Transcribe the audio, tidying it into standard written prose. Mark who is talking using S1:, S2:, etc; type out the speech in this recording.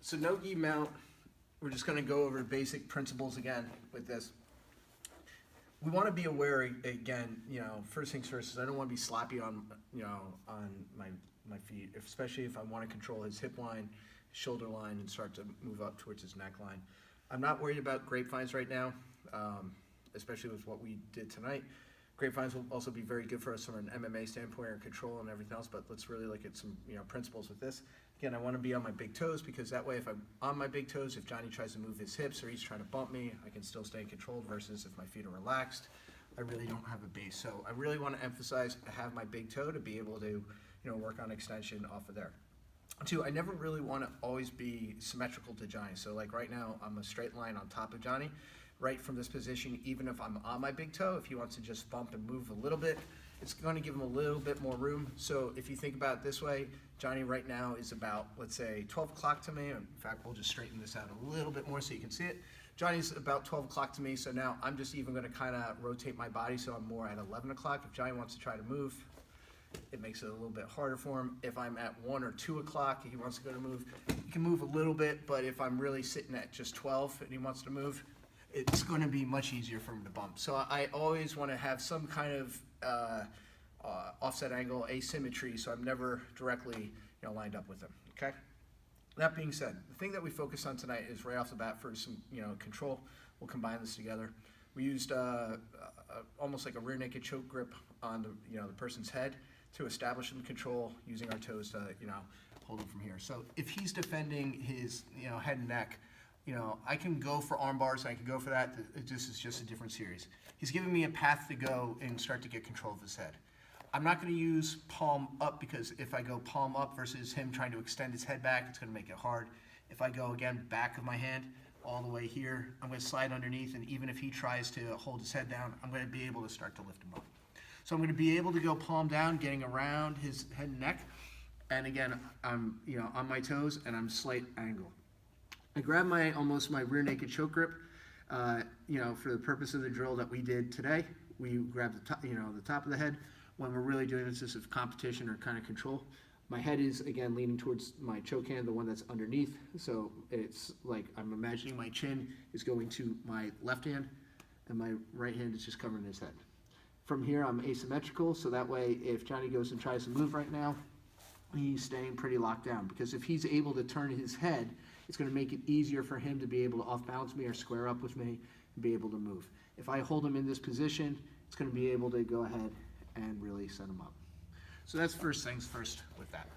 S1: So Nogi mount, we're just going to go over basic principles again with this. We want to be aware again, first things first is I don't want to be sloppy on, on my feet, especially if I want to control his hip line, shoulder line, and start to move up towards his neckline. I'm not worried about grapevines right now, especially with what we did tonight. Grapevines will also be very good for us from an MMA standpoint or control and everything else, but let's really look at some principles with this. Again, I want to be on my big toes because that way if I'm on my big toes, if Jonny tries to move his hips or he's trying to bump me, I can still stay controlled versus if my feet are relaxed, I really don't have a base. So I really want to emphasize I have my big toe to be able to work on extension off of there. Two, I never really want to always be symmetrical to Jonny. So like right now, I'm a straight line on top of Jonny. Right from this position, even if I'm on my big toe, if he wants to just bump and move a little bit, it's going to give him a little bit more room. So if you think about it this way, Jonny right now is about, let's say, 12 o'clock to me. In fact, we'll just straighten this out a little bit more so you can see it. Jonny's about 12 o'clock to me, so now I'm just even going to kind of rotate my body so I'm more at 11 o'clock. If Jonny wants to try to move, it makes it a little bit harder for him. If I'm at 1 or 2 o'clock, he wants to go to move, he can move a little bit, but if I'm really sitting at just 12 and he wants to move, it's going to be much easier for him to bump. So I always want to have some kind of offset angle, asymmetry, so I'm never directly lined up with him, okay? That being said, the thing that we focus on tonight is right off the bat for some control. We'll combine this together. We used almost like a rear naked choke grip on the person's head to establish some control using our toes to hold him from here. So if he's defending his head and neck, I can go for arm bars, I can go for that. This is just a different series. He's giving me a path to go and start to get control of his head. I'm not going to use palm up because if I go palm up versus him trying to extend his head back, it's going to make it hard. If I go, again, back of my hand all the way here, I'm going to slide underneath, and even if he tries to hold his head down, I'm going to be able to start to lift him up. So I'm going to be able to go palm down, getting around his head and neck, and again, I'm on my toes, and I'm slight angle. I grab almost my rear naked choke grip, for the purpose of the drill that we did today. We grab the top, the top of the head. When we're really doing this is competition or kind of control. My head is, again, leaning towards my choke hand, the one that's underneath. So it's like I'm imagining my chin is going to my left hand, and my right hand is just covering his head. From here, I'm asymmetrical, so that way if Jonny goes and tries to move right now, he's staying pretty locked down. Because if he's able to turn his head, it's going to make it easier for him to be able to off-balance me or square up with me and be able to move. If I hold him in this position, it's going to be able to go ahead and really set him up. So that's first things first with that.